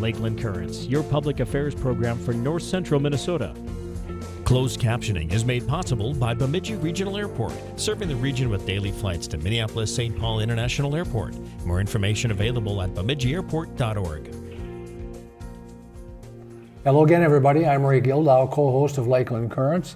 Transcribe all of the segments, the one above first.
Lakeland Currents, your public affairs program for North Central Minnesota. Closed captioning is made possible by Bemidji Regional Airport, serving the region with daily flights to Minneapolis-St. Paul International Airport. More information available at bemidjiairport.org. Hello again, everybody. I'm Ray Gildow, co-host of Lakeland Currents.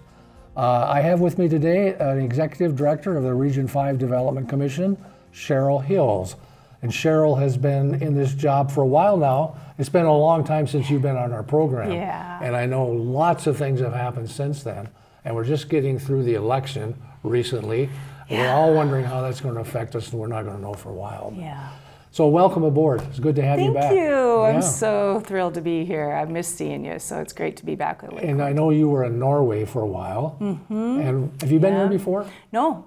I have with me today an executive director of the Region 5 Development Commission, Cheryl Hills. And Cheryl has been in this job for a while now. It's been a long time since you've been on our program. Yeah. And I know lots of things have happened since then. And we're just getting through the election recently. Yeah. We're all wondering how that's going to affect us, and we're not going to know for a while. Yeah. So welcome aboard. It's good to have you back. Thank you. Yeah. I'm so thrilled to be here. I miss seeing you, so it's great to be back with Lakeland. And I know you were in Norway for a while. Mm-hmm. And have you been there before? No,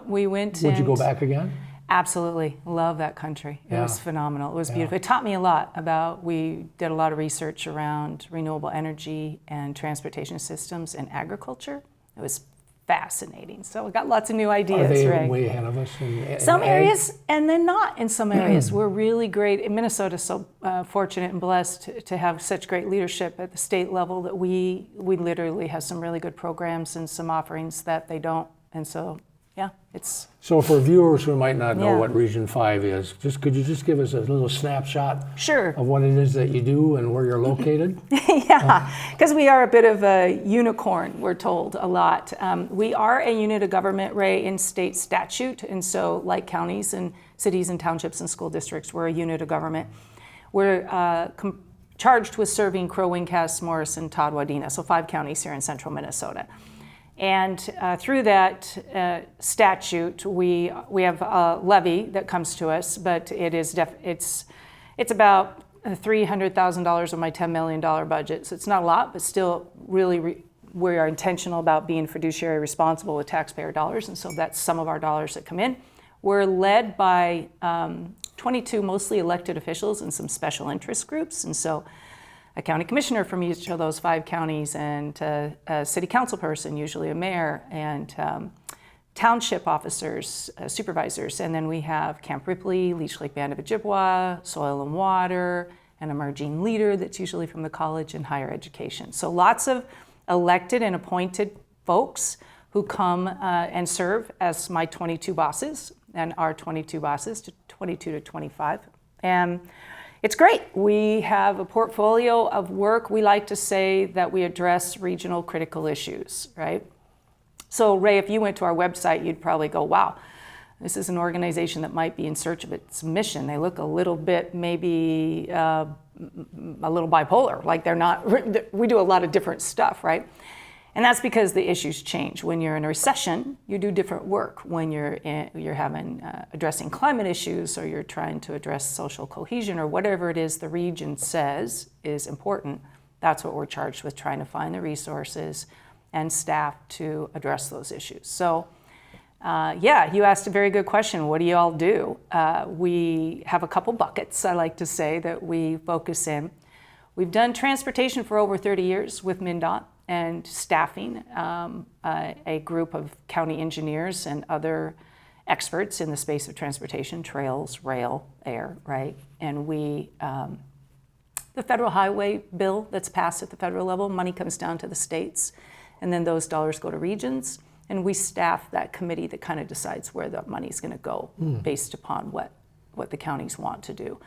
we went. Would you go back again? Absolutely. Love that country. It was phenomenal. It was beautiful. It taught me a lot about, we did a lot of research around renewable energy and transportation systems and agriculture. It was fascinating. So we got lots of new ideas. Are they right? way ahead of us? In some areas, and then not in some areas. We're really great. In Minnesota, so fortunate and blessed to have such great leadership at the state level that we literally have some really good programs and some offerings that they don't. And so, it's... So for viewers who might not know what Region 5 is, could you just give us a little snapshot of what it is that you do and where you're located? Because we are a bit of a unicorn, we're told a lot. We are a unit of government, Ray, in state statute, and so like counties and cities and townships and school districts, we're a unit of government. We're charged with serving Crow, Windcast, Morrison, Todd, Wadena, so 5 counties here in central Minnesota. And through that statute, we have a levy that comes to us, but it's about $300,000 of my $10 million budget. So it's not a lot, but still really we are intentional about being fiduciary responsible with taxpayer dollars, and so that's some of our dollars that come in. We're led by 22 mostly elected officials and some special interest groups, and so a county commissioner from each of those 5 counties, and a city council person, usually a mayor, and township officers, supervisors. And then we have Camp Ripley, Leech Lake Band of Ojibwa, Soil and Water, an emerging leader that's usually from the college and higher education. So lots of elected and appointed folks who come and serve as my 22 bosses, and our 22 bosses, to 22 to 25. And it's great. We have a portfolio of work. We like to say that we address regional critical issues, right? So Ray, if you went to our website, you'd probably go, wow, this is an organization that might be in search of its mission. They look a little bit, maybe a little bipolar, like they're not, we do a lot of different stuff, right? And that's because the issues change. When you're in a recession, you do different work. When you're addressing climate issues, or you're trying to address social cohesion, or whatever it is the region says is important, that's what we're charged with, trying to find the resources and staff to address those issues. So, you asked a very good question. What do you all do? We have a couple buckets, I like to say, that we focus in. We've done transportation for over 30 years with MnDOT, and staffing a group of county engineers and other experts in the space of transportation, trails, rail, air, right? And the federal highway bill that's passed at the federal level, money comes down to the states, and then those dollars go to regions, and we staff that committee that kind of decides where the money's gonna go based upon what the counties want to do.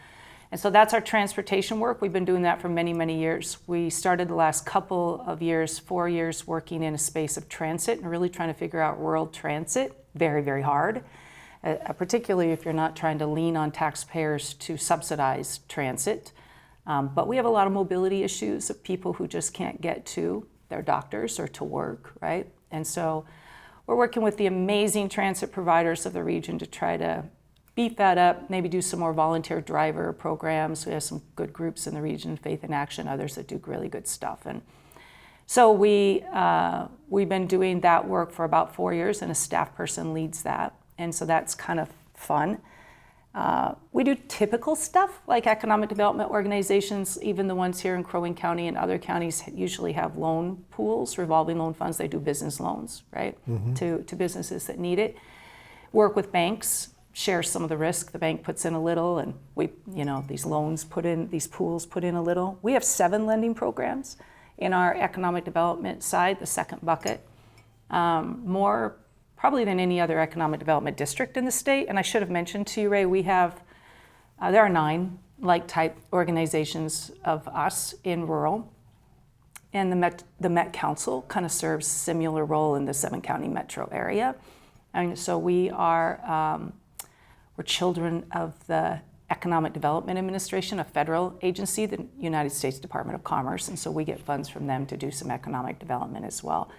And so that's our transportation work. We've been doing that for many, many years. We started the last couple of years, 4 years, working in a space of transit and really trying to figure out rural transit. Very, very hard, particularly if you're not trying to lean on taxpayers to subsidize transit. But we have a lot of mobility issues of people who just can't get to their doctors or to work, right? And so we're working with the amazing transit providers of the region to try to beef that up, maybe do some more volunteer driver programs. We have some good groups in the region, Faith in Action, others that do really good stuff. And so we've been doing that work for about 4 years, and a staff person leads that. And so that's kind of fun. We do typical stuff like economic development organizations, even the ones here in Crow Wing County and other counties usually have loan pools, revolving loan funds. They do business loans, right, to businesses that need it. Work with banks, share some of the risk. The bank puts in a little, and these pools put in a little. We have 7 lending programs in our economic development side, the second bucket, more probably than any other economic development district in the state. And I should have mentioned to you, Ray, we have, there are 9 like-type organizations of us in rural. And the Met Council kind of serves a similar role in the 7-county metro area. And so we're children of the Economic Development Administration, a federal agency, the United States Department of Commerce, and so we get funds from them to do some economic development as well.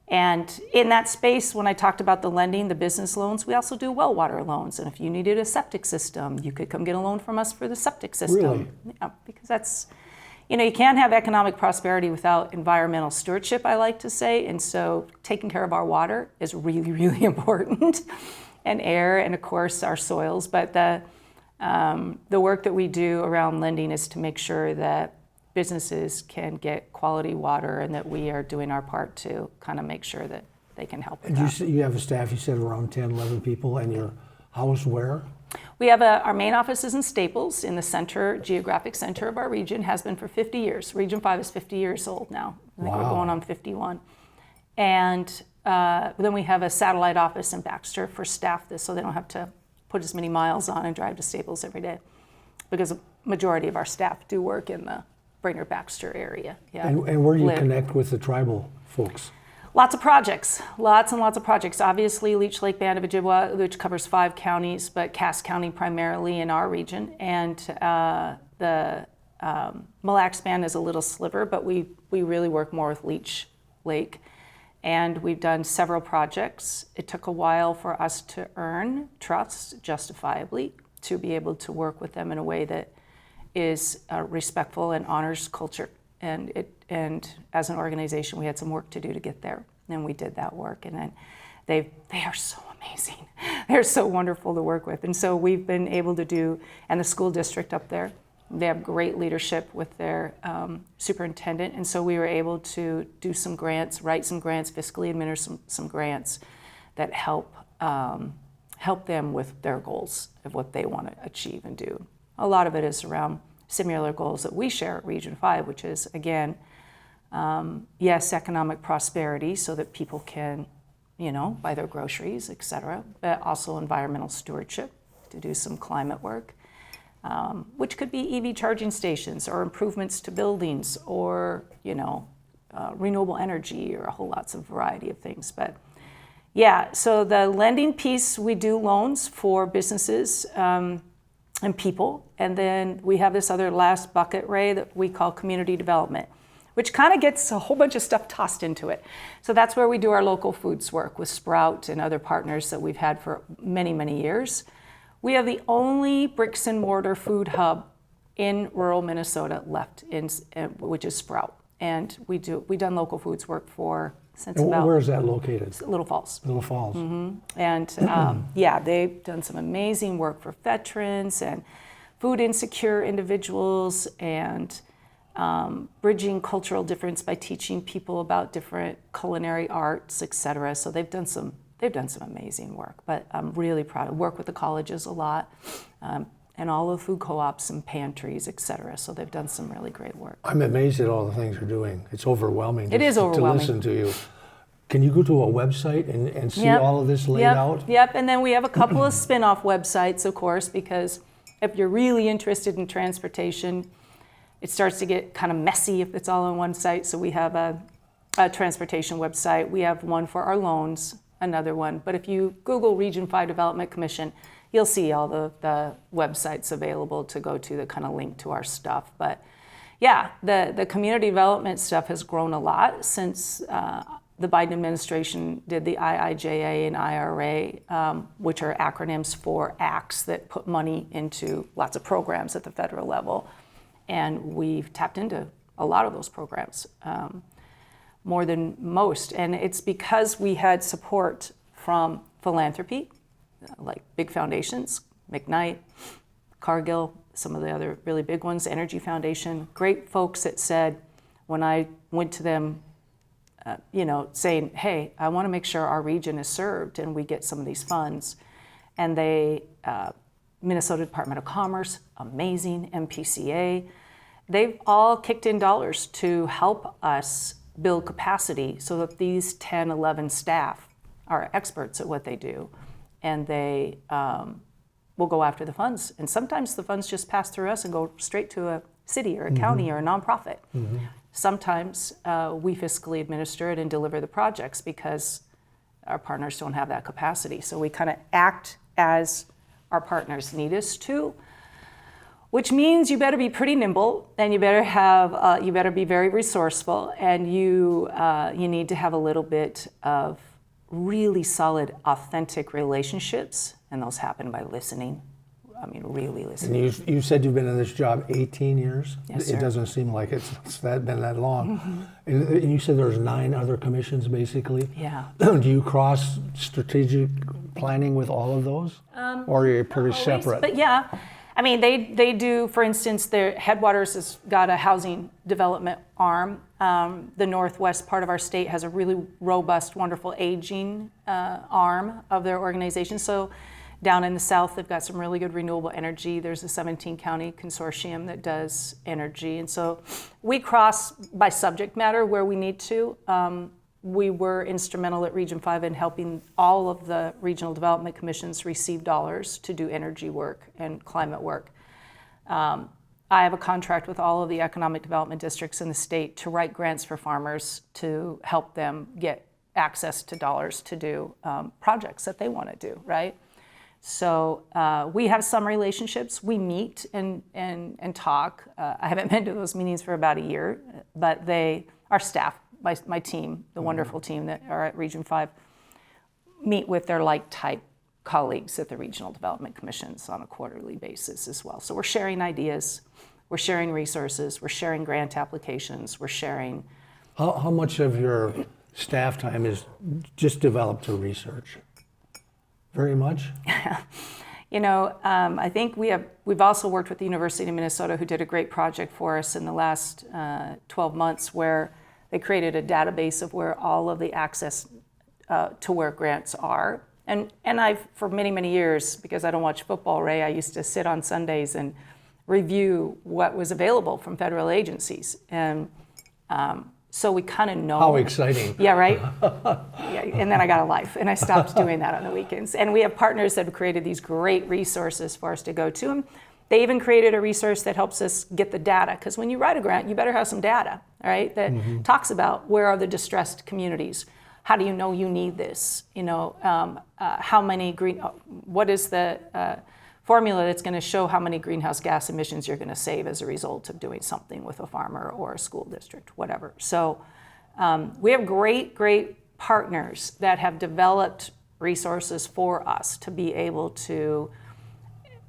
And in that space, when I talked about the lending, the business loans, we also do well water loans. And if you needed a septic system, you could come get a loan from us for the septic system. Really? Yeah, because that's, you can't have economic prosperity without environmental stewardship, I like to say. And so taking care of our water is really, really important, and air, and of course our soils. But the work that we do around lending is to make sure that businesses can get quality water, and that we are doing our part to kind of make sure that they can help with that. You have a staff, you said around 10, 11 people, and your house where? We have our main office is in Staples, in the center, geographic center of our region, has been for 50 years. Region 5 is 50 years old now. I think we're going on 51. And then we have a satellite office in Baxter for staff, so they don't have to put as many miles on and drive to Staples every day, because a majority of our staff do work in the Baxter area. Yeah. And where do you connect with the tribal folks? Lots of projects, lots and lots of projects. Obviously, Leech Lake Band of Ojibwa, which covers 5 counties, but Cass County primarily in our region. And the Mille Lacs Band is a little sliver, but we really work more with Leech Lake. And we've done several projects. It took a while for us to earn trust, justifiably, to be able to work with them in a way that is respectful and honors culture. And as an organization, we had some work to do to get there, and we did that work. And then they are so amazing. They're so wonderful to work with. And so we've been able to do, and the school district up there, they have great leadership with their superintendent. And so we were able to do some grants, write some grants, fiscally administer some grants that help them with their goals of what they want to achieve and do. A lot of it is around similar goals that we share at Region 5, which is, again, yes, economic prosperity so that people can, buy their groceries, et cetera, but also environmental stewardship to do some climate work, which could be EV charging stations or improvements to buildings or, renewable energy or a whole lots of variety of things. But yeah, so the lending piece, we do loans for businesses, and people. And then we have this other last bucket, Ray, that we call community development, which kind of gets a whole bunch of stuff tossed into it. So that's where we do our local foods work with Sprout and other partners that we've had for many, many years. We have the only bricks and mortar food hub in rural Minnesota left, which is Sprout. And we've done local foods work since about... Where is that located? Little Falls. Little Falls. Mm-hmm. And they've done some amazing work for veterans and food insecure individuals, and bridging cultural difference by teaching people about different culinary arts, et cetera. So they've done some amazing work. But I'm really proud of work with the colleges a lot, and all the food co-ops and pantries, et cetera. So they've done some really great work. I'm amazed at all the things you're doing. It's overwhelming. It is overwhelming. To listen to you. Can you go to a website and see all of this laid out? Yep, and then we have a couple of spin-off websites, of course, because if you're really interested in transportation, it starts to get kind of messy if it's all on one site. So we have a transportation website. We have one for our loans, another one. But if you Google Region 5 Development Commission, you'll see all the websites available to go to that kind of link to our stuff. But yeah, the community development stuff has grown a lot since the Biden administration did the IIJA and IRA, which are acronyms for acts that put money into lots of programs at the federal level. And we've tapped into a lot of those programs, more than most. And it's because we had support from philanthropy, like big foundations, McKnight, Cargill, some of the other really big ones, Energy Foundation, great folks that said, when I went to them, saying, hey, I want to make sure our region is served and we get some of these funds. and they, Minnesota Department of Commerce, amazing, MPCA, they've all kicked in dollars to help us build capacity so that these 10, 11 staff are experts at what they do, and they will go after the funds. And sometimes the funds just pass through us and go straight to a city or a county or a nonprofit. Sometimes we fiscally administer it and deliver the projects because our partners don't have that capacity. So we kind of act as our partners need us to, which means you better be pretty nimble, and you better have you better be very resourceful, and you need to have a little bit of really solid, authentic relationships, and those happen by listening. I mean, really listening. And you said you've been in this job 18 years? Yes, sir. It doesn't seem like it's been that long. And you said there's 9 other commissions, basically? Yeah. Do you cross strategic planning with all of those? Or are you pretty Always, separate? but yeah. I mean, they do, for instance, their Headwaters has got a housing development arm. The northwest part of our state has a really robust, wonderful aging arm of their organization. So down in the south, they've got some really good renewable energy. There's a 17-county consortium that does energy. And so we cross by subject matter where we need to. We were instrumental at Region 5 in helping all of the regional development commissions receive dollars to do energy work and climate work. I have a contract with all of the economic development districts in the state to write grants for farmers to help them get access to dollars to do projects that they want to do, right? So we have some relationships. We meet and talk. I haven't been to those meetings for about a year, but our staff, my team, the wonderful team that are at Region 5, meet with their like-type colleagues at the regional development commissions on a quarterly basis as well. So we're sharing ideas, we're sharing resources, we're sharing grant applications, we're sharing. How much of your staff time is just developed to research? Very much? You know, I think we've also worked with the University of Minnesota, who did a great project for us in the last 12 months, where they created a database of where all of the access to where grants are. And I've, for many, many years, because I don't watch football, Ray, I used to sit on Sundays and review what was available from federal agencies. And so we kind of know. How exciting. Yeah, right? Yeah, and then I got a life, and I stopped doing that on the weekends. And we have partners that have created these great resources for us to go to. And they even created a resource that helps us get the data, because when you write a grant, you better have some data, right? That talks about where are the distressed communities. How do you know you need this? You know, how many what is the formula that's going to show how many greenhouse gas emissions you're going to save as a result of doing something with a farmer or a school district, whatever. So we have great partners that have developed resources for us to be able to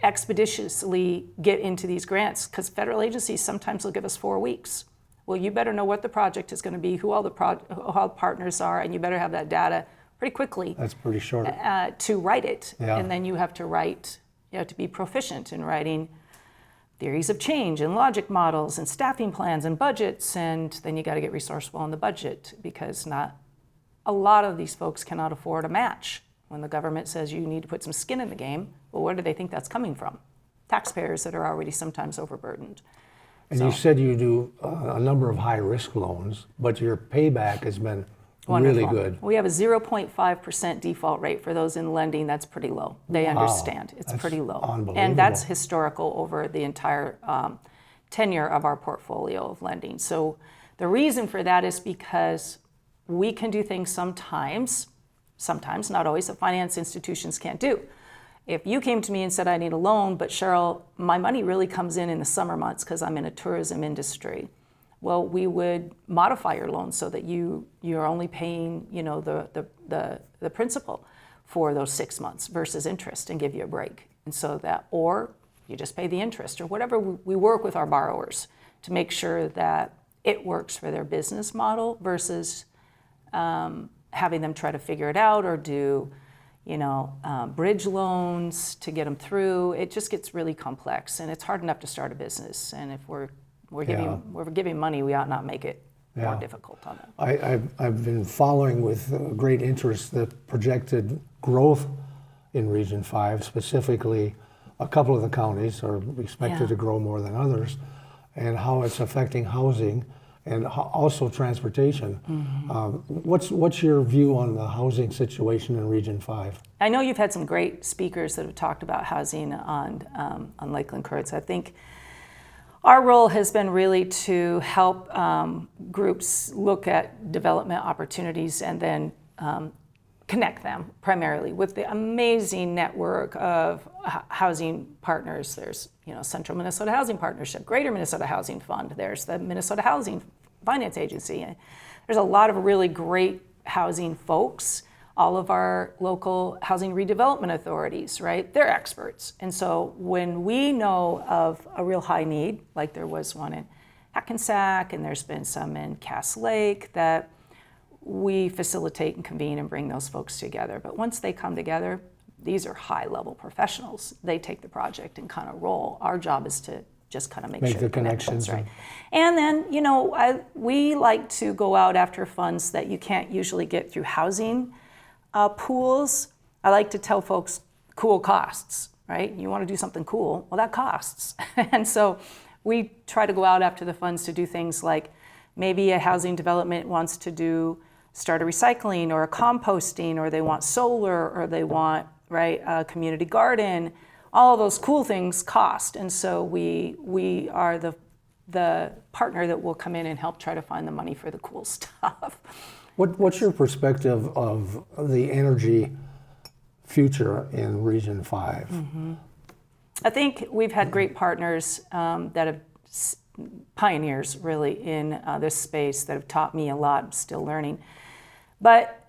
expeditiously get into these grants, because federal agencies sometimes will give us 4 weeks. Well, you better know what the project is going to be, who all the partners are, and you better have that data pretty quickly. That's pretty short. To write it. Yeah. And then you have to write, you have to be proficient in writing theories of change and logic models and staffing plans and budgets, and then you got to get resourceful on the budget, because not a lot of these folks cannot afford a match. When the government says you need to put some skin in the game, well, where do they think that's coming from? Taxpayers that are already sometimes overburdened. And you said you do a number of high-risk loans, but your payback has been Wonderful. really good. We have a 0.5% default rate for those in lending. That's pretty low. They understand. It's pretty low. Unbelievable. And that's historical over the entire tenure of our portfolio of lending. So the reason for that is because we can do things sometimes, not always, that finance institutions can't do. If you came to me and said, I need a loan, but Cheryl, my money really comes in the summer months because I'm in a tourism industry. Well, we would modify your loan so that you're only paying, you know, the principal for those 6 months versus interest, and give you a break. And so that, or you just pay the interest, or whatever. We work with our borrowers to make sure that it works for their business model versus having them try to figure it out or do, you know, bridge loans to get them through. It just gets really complex, and it's hard enough to start a business. And if we're giving money, we ought not make it more difficult on them. I've been following with great interest the projected growth in Region 5, specifically a couple of the counties are expected to grow more than others, and how it's affecting housing and also transportation. What's your view on the housing situation in Region 5? I know you've had some great speakers that have talked about housing on Lakeland Currents. I think our role has been really to help groups look at development opportunities and then connect them primarily with the amazing network of housing partners. There's, Central Minnesota Housing Partnership, Greater Minnesota Housing Fund. There's the Minnesota Housing Finance Agency. There's a lot of really great housing folks. All of our local housing redevelopment authorities, right? They're experts. And so when we know of a real high need, like there was one in Hackensack and there's been some in Cass Lake, that we facilitate and convene and bring those folks together. But once they come together, these are high-level professionals. They take the project and kind of roll. Our job is to just kind of make sure the connections, right? And then, we like to go out after funds that you can't usually get through housing pools. I like to tell folks cool costs, right? You want to do something cool, well, that costs. And so we try to go out after the funds to do things like maybe a housing development wants to start a recycling or a composting, or they want solar, or they want, a community garden. All of those cool things cost. And so we are the partner that will come in and help try to find the money for the cool stuff. What's your perspective of the energy future in Region 5? I think we've had great partners that have pioneers really in this space that have taught me a lot. I'm still learning. But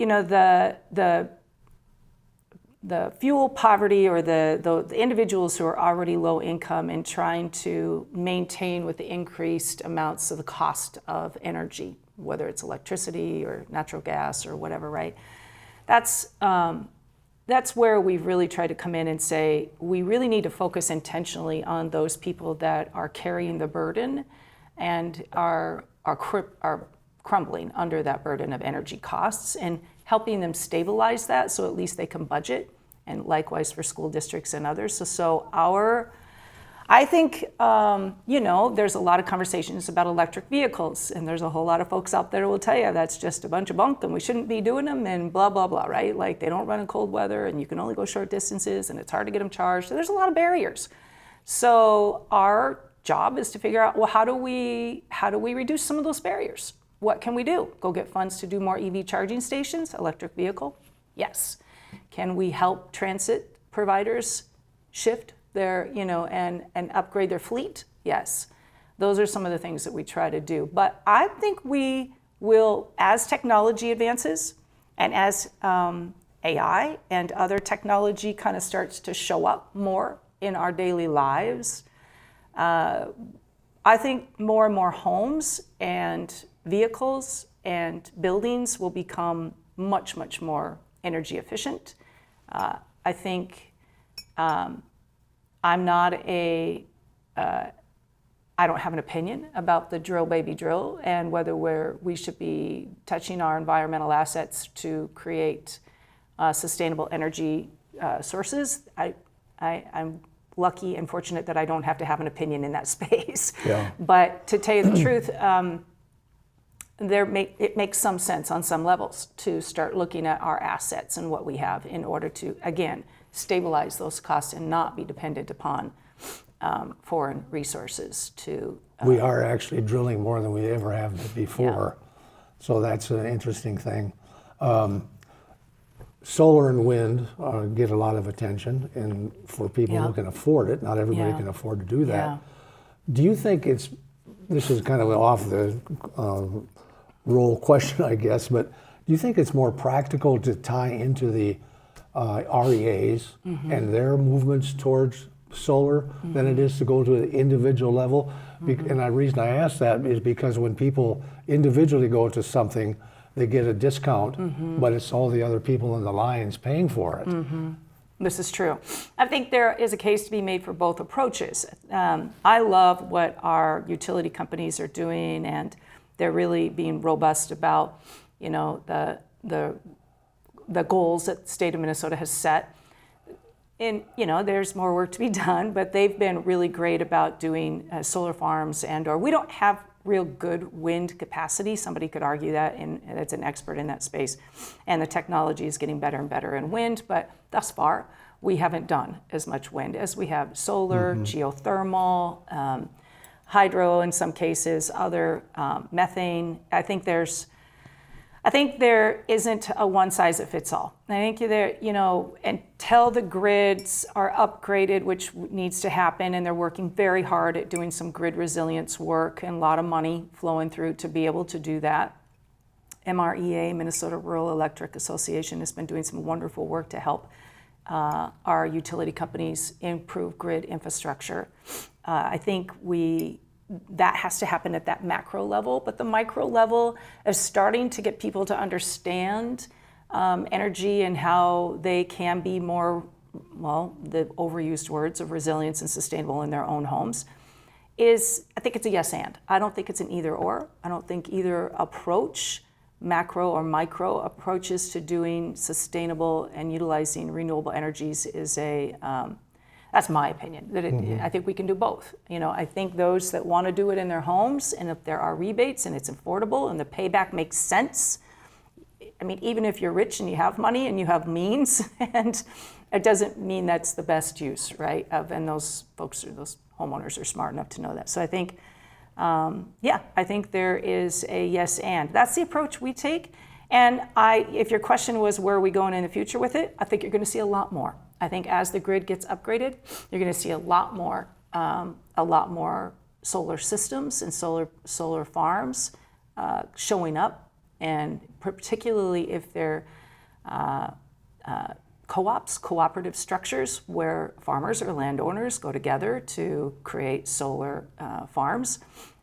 the fuel poverty, or the individuals who are already low income and trying to maintain with the increased amounts of the cost of energy, whether it's electricity or natural gas or whatever, right? That's where we've really tried to come in and say, we really need to focus intentionally on those people that are carrying the burden and are crumbling under that burden of energy costs, and helping them stabilize that so at least they can budget, and likewise for school districts and others. I think, there's a lot of conversations about electric vehicles, and there's a whole lot of folks out there who will tell you that's just a bunch of bunk and we shouldn't be doing them and blah, blah, blah, right? Like they don't run in cold weather and you can only go short distances and it's hard to get them charged. So there's a lot of barriers. So our job is to figure out, well, how do we reduce some of those barriers? What can we do? Go get funds to do more EV charging stations, electric vehicle? Yes. Can we help transit providers shift their, and upgrade their fleet? Yes. Those are some of the things that we try to do. But I think we will, as technology advances and as AI and other technology kind of starts to show up more in our daily lives, I think more and more homes and vehicles and buildings will become much, much more energy efficient. I think I'm not I don't have an opinion about the drill baby drill and whether we should be touching our environmental assets to create sustainable energy sources. I'm lucky and fortunate that I don't have to have an opinion in that space. Yeah. But to tell you the truth, it makes some sense on some levels to start looking at our assets and what we have in order to, again, stabilize those costs and not be dependent upon foreign resources to... we are actually drilling more than we ever have before. Yeah. So that's an interesting thing. Solar and wind get a lot of attention, and for people who can afford it, not everybody can afford to do that. Yeah. Do you think this is kind of off the roll question, I guess, but do you think it's more practical to tie into the REAs and their movements towards solar than it is to go to an individual level? And the reason I ask that is because when people individually go to something, they get a discount, but it's all the other people in the lines paying for it. This is true. I think there is a case to be made for both approaches. I love what our utility companies are doing, and they're really being robust about, the goals that the state of Minnesota has set. And, there's more work to be done, but they've been really great about doing solar farms or we don't have real good wind capacity. Somebody could argue that, and that's an expert in that space. And the technology is getting better and better in wind, but thus far, we haven't done as much wind as we have solar, geothermal, hydro in some cases, other methane. I think there isn't a one size that fits all. I think there, until the grids are upgraded, which needs to happen, and they're working very hard at doing some grid resilience work and a lot of money flowing through to be able to do that. MREA, Minnesota Rural Electric Association, has been doing some wonderful work to help our utility companies improve grid infrastructure. I think that has to happen at that macro level, but the micro level is starting to get people to understand energy and how they can be more, the overused words of resilience and sustainable in their own homes. I think it's a yes and. I don't think it's an either or. I don't think either approach, macro or micro approaches to doing sustainable and utilizing renewable energies is that's my opinion, that I think we can do both. I think those that want to do it in their homes, and if there are rebates and it's affordable and the payback makes sense, even if you're rich and you have money and you have means, and it doesn't mean that's the best use, right? And those folks, those homeowners are smart enough to know that. So I think, I think there is a yes and. That's the approach we take. And if your question was where are we going in the future with it, I think you're going to see a lot more. I think as the grid gets upgraded, you're going to see a lot more solar systems and solar farms showing up, and particularly if they're co-ops, cooperative structures where farmers or landowners go together to create solar farms,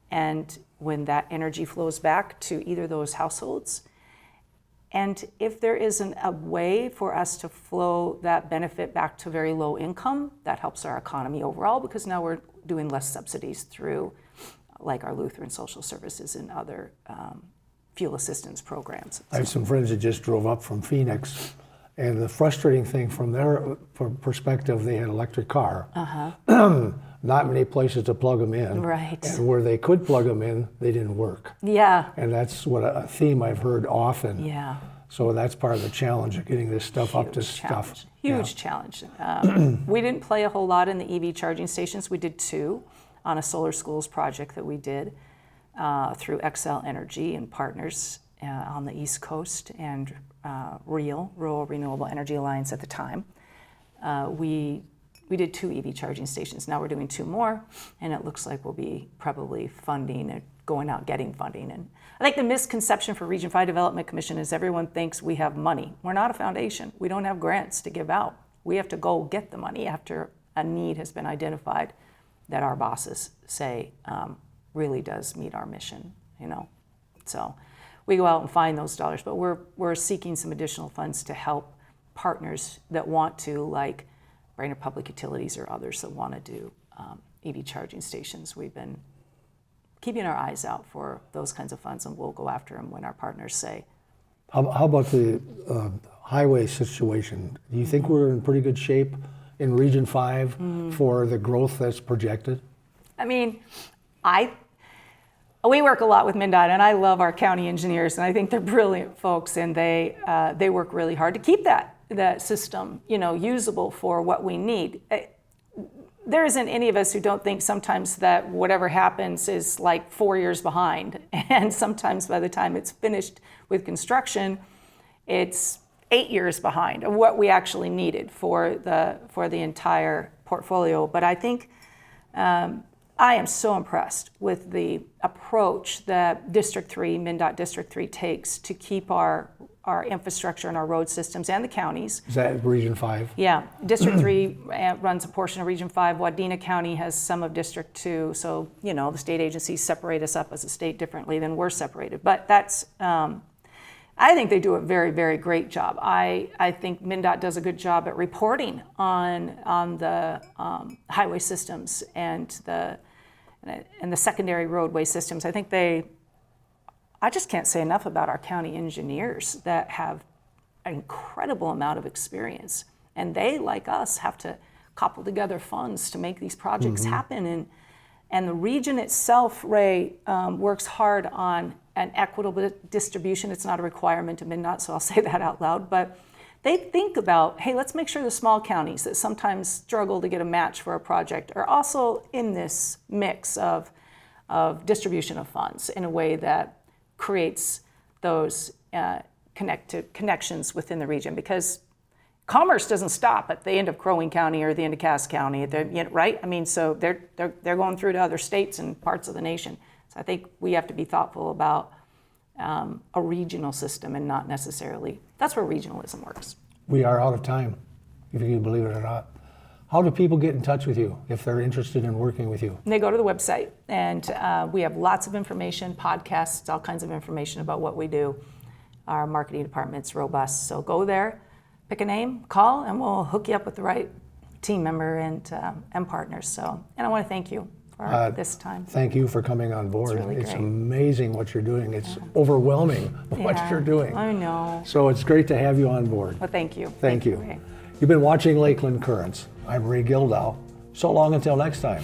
and when that energy flows back to either those households. And if there isn't a way for us to flow that benefit back to very low income, that helps our economy overall, because now we're doing less subsidies through like our Lutheran Social Services and other fuel assistance programs. I have some friends that just drove up from Phoenix, and the frustrating thing from their perspective, they had an electric car. Not many places to plug them in. Right. And where they could plug them in, they didn't work. Yeah. And that's what a theme I've heard often. Yeah. So that's part of the challenge of getting this stuff up to stuff. Huge challenge. We didn't play a whole lot in the EV charging stations. We did 2 on a solar schools project that we did through Xcel Energy and partners on the East Coast and Rural Renewable Energy Alliance at the time. We did 2 EV charging stations. Now we're doing 2 more, and it looks like we'll be probably funding and going out getting funding. And I think the misconception for Region 5 Development Commission is everyone thinks we have money. We're not a foundation. We don't have grants to give out. We have to go get the money after a need has been identified that our bosses say really does meet our mission, So we go out and find those dollars, but we're seeking some additional funds to help partners that want to, like Brainerd Public Utilities or others that want to do EV charging stations. We've been keeping our eyes out for those kinds of funds, and we'll go after them when our partners say. How about the highway situation? Do you think we're in pretty good shape in Region 5 for the growth that's projected? We work a lot with MnDOT, and I love our county engineers, and I think they're brilliant folks, and they work really hard to keep that system, usable for what we need. There isn't any of us who don't think sometimes that whatever happens is like 4 years behind, and sometimes by the time it's finished with construction, it's 8 years behind of what we actually needed for the entire portfolio. But I think I am so impressed with the approach that District 3, MnDOT District 3 takes to keep our infrastructure and our road systems and the counties. Is that Region 5? Yeah. District 3 runs a portion of Region 5. Wadena County has some of District 2. So, the state agencies separate us up as a state differently than we're separated. But that's, I think they do a very, very great job. I think MnDOT does a good job at reporting on the highway systems and the secondary roadway systems. I just can't say enough about our county engineers that have an incredible amount of experience And they, like us, have to cobble together funds to make these projects happen. And the region itself, Ray, works hard on an equitable distribution. It's not a requirement of MnDOT, so I'll say that out loud. But they think about, hey, let's make sure the small counties that sometimes struggle to get a match for a project are also in this mix of distribution of funds in a way that creates those connections within the region. Because commerce doesn't stop at the end of Crow Wing County or the end of Cass County, right? I mean, so they're going through to other states and parts of the nation. So I think we have to be thoughtful about a regional system and not necessarily, that's where regionalism works. We are out of time, if you can believe it or not. How do people get in touch with you if they're interested in working with you? They go to the website, and we have lots of information, podcasts, all kinds of information about what we do. Our marketing department's robust, so go there, pick a name, call, and we'll hook you up with the right team member and partners. So, and I want to thank you for this time. Thank you for coming on board. It's really great. Amazing what you're doing. It's overwhelming what you're doing. I know. So it's great to have you on board. Well, thank you. Thank you. Ray. You've been watching Lakeland Currents. I'm Ray Gildow. So long until next time.